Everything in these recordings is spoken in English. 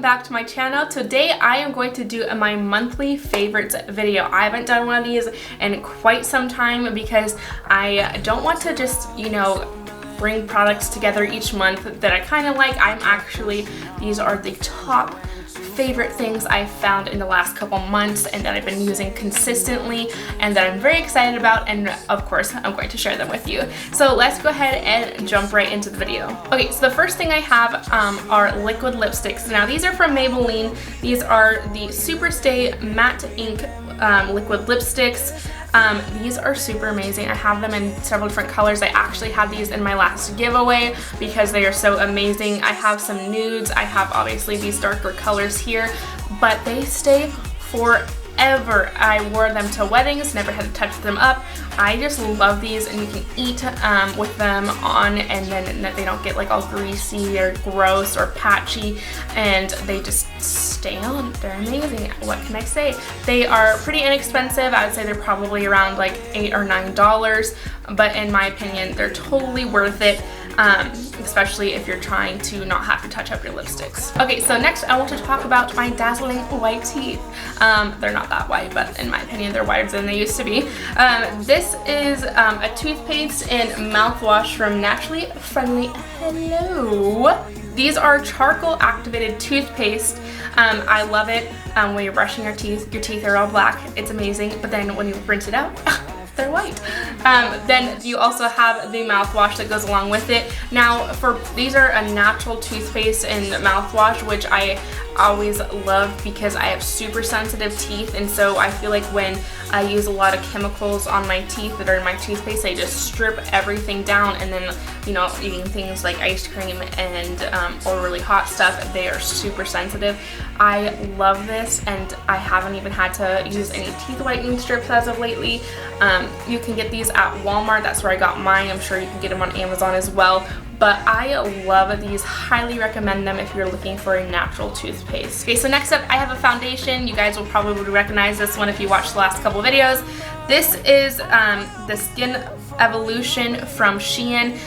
back to my channel. Today I am going to do my monthly favorites video. I haven't done one of these in quite some time because I don't want to just, bring products together each month that I kind of like. These are the top favorite things I've found in the last couple months and that I've been using consistently and that I'm very excited about, and of course I'm going to share them with you. So let's go ahead and jump right into the video. Okay, so the first thing I have are liquid lipsticks. Now these are from Maybelline. These are the Super Stay Matte Ink liquid lipsticks. These are super amazing. I have them in several different colors. I actually had these in my last giveaway because they are so amazing. I have some nudes. I have obviously these darker colors here, but they stay forever. I wore them to weddings, never had to touch them up. I just love these, and you can eat with them on, and then they don't get like all greasy or gross or patchy, and they just stay on. They're amazing. What can I say? They are pretty inexpensive. I would say they're probably around like $8 or $9, but in my opinion, they're totally worth it. Especially if you're trying to not have to touch up your lipsticks. Okay, so next I want to talk about my dazzling white teeth. They're not that white, but in my opinion they're whiter than they used to be. This is a toothpaste and mouthwash from Naturally Friendly. Hello! These are charcoal activated toothpaste. I love it. When you're brushing your teeth are all black. It's amazing, but then when you rinse it out, they're white. Then you also have the mouthwash that goes along with it. Now, these are a natural toothpaste and mouthwash, which I always love because I have super sensitive teeth, and so I feel like when I use a lot of chemicals on my teeth that are in my toothpaste, they just strip everything down, and then eating things like ice cream and or really hot stuff, they are super sensitive. I love this, and I haven't even had to use any teeth whitening strips as of lately. You can get these at Walmart. That's where I got mine. I'm sure you can get them on Amazon as well. But I love these, highly recommend them if you're looking for a natural toothpaste. Okay, so next up I have a foundation. You guys will probably recognize this one if you watched the last couple videos. This is the Skin Evolution from Shein.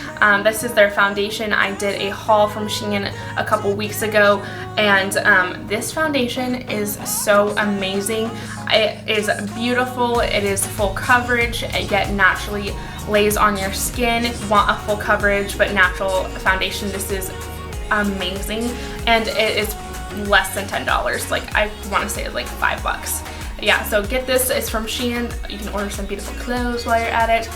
This is their foundation. I did a haul from Shein a couple weeks ago, and this foundation is so amazing. It is beautiful. It is full coverage, yet naturally lays on your skin. If you want a full coverage but natural foundation, this is amazing, and it is less than $10. Like, I want to say it's like $5. Yeah, so get this. It's from Shein. You can order some beautiful clothes while you're at it,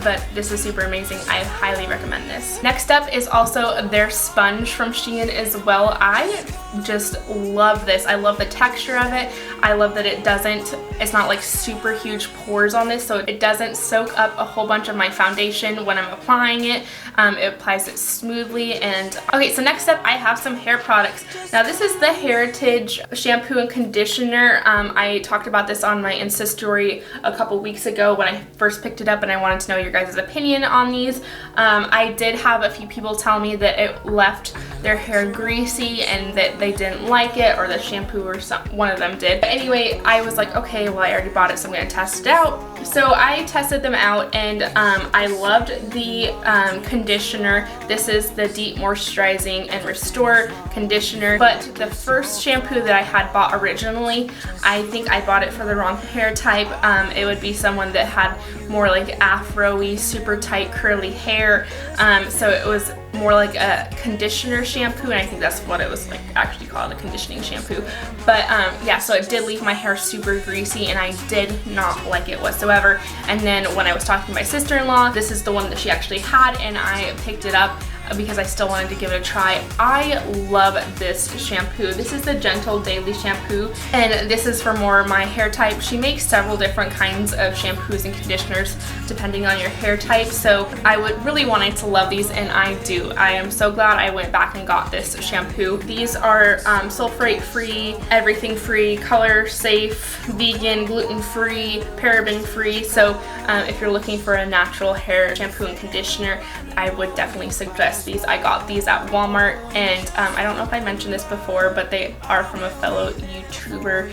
but this is super amazing. I highly recommend this. Next up is also their sponge from Shein as well. I just love this. I love the texture of it. I love that it's not like super huge pores on this, so it doesn't soak up a whole bunch of my foundation when I'm applying it. It applies it smoothly. And okay, so next up I have some hair products. Now this is the Heritage shampoo and conditioner. I talked about this on my Insta story a couple weeks ago when I first picked it up, and I wanted to know your guys' opinion on these. I did have a few people tell me that it left their hair greasy and that they didn't like it, or the shampoo or one of them did. But anyway, I was like, okay, well I already bought it, so I'm gonna test it out. So I tested them out, and I loved the conditioner. This is the Deep Moisturizing and Restore conditioner, but the first shampoo that I had bought originally, I think I bought it for the wrong hair type. It would be someone that had more like afro-y, super tight curly hair, so it was more like a conditioner shampoo, and I think that's what it was like actually called, a conditioning shampoo. But yeah, so it did leave my hair super greasy, and I did not like it whatsoever. And then when I was talking to my sister-in-law, this is the one that she actually had, and I picked it up because I still wanted to give it a try. I love this shampoo. This is the Gentle Daily Shampoo, and this is for more my hair type. She makes several different kinds of shampoos and conditioners depending on your hair type, so I would really wanted to love these, and I do. I am so glad I went back and got this shampoo. These are sulfate free, everything free, color safe, vegan, gluten free, paraben free. So if you're looking for a natural hair shampoo and conditioner, I would definitely suggest these. I got these at Walmart, and I don't know if I mentioned this before, but they are from a fellow YouTuber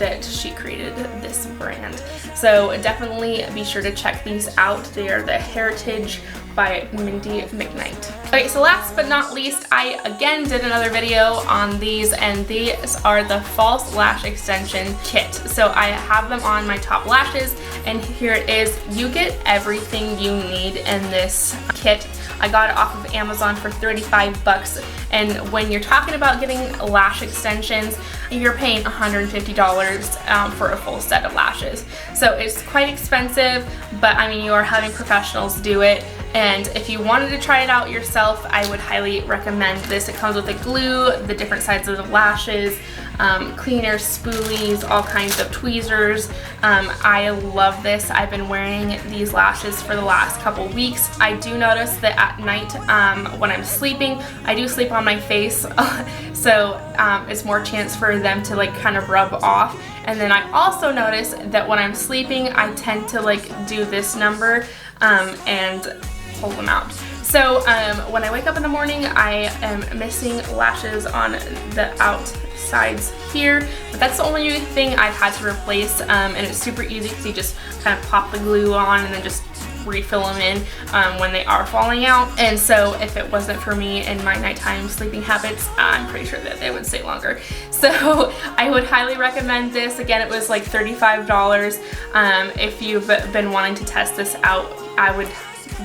that she created this brand. So definitely be sure to check these out. They are the Heritage by Mindy McKnight. Okay, so last but not least, I again did another video on these, and these are the false lash extension kit. So I have them on my top lashes, and here it is. You get everything you need in this kit. I got it off of Amazon for 35 bucks, and when you're talking about getting lash extensions, you're paying $150 for a full set of lashes. So it's quite expensive, but I mean, you are having professionals do it. And if you wanted to try it out yourself, I would highly recommend this. It comes with the glue, the different sizes of lashes, cleaners, spoolies, all kinds of tweezers. I love this. I've been wearing these lashes for the last couple weeks. I do notice that at night when I'm sleeping, I do sleep on my face, so it's more chance for them to like kind of rub off. And then I also notice that when I'm sleeping, I tend to like do this number and pull them out. So when I wake up in the morning, I am missing lashes on the outsides here, but that's the only thing I've had to replace, and it's super easy because you just kind of pop the glue on and then just refill them in when they are falling out. And so if it wasn't for me and my nighttime sleeping habits, I'm pretty sure that they would stay longer. So I would highly recommend this. Again, it was like $35. If you've been wanting to test this out, I would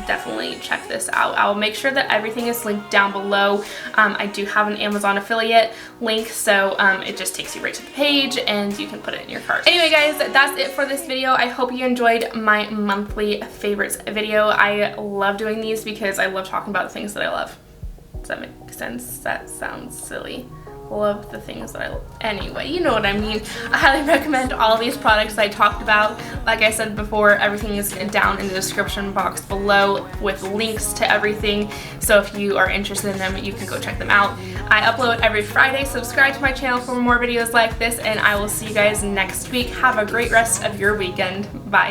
definitely check this out. I'll make sure that everything is linked down below. I do have an Amazon affiliate link, so it just takes you right to the page and you can put it in your cart. Anyway guys, that's it for this video. I hope you enjoyed my monthly favorites video. I love doing these because I love talking about the things that I love. Does that make sense? That sounds silly. Love the things that I love. Anyway, you know what I mean. I highly recommend all these products I talked about. Like I said before, everything is down in the description box below with links to everything. So if you are interested in them, you can go check them out. I upload every Friday. Subscribe to my channel for more videos like this, and I will see you guys next week. Have a great rest of your weekend. Bye.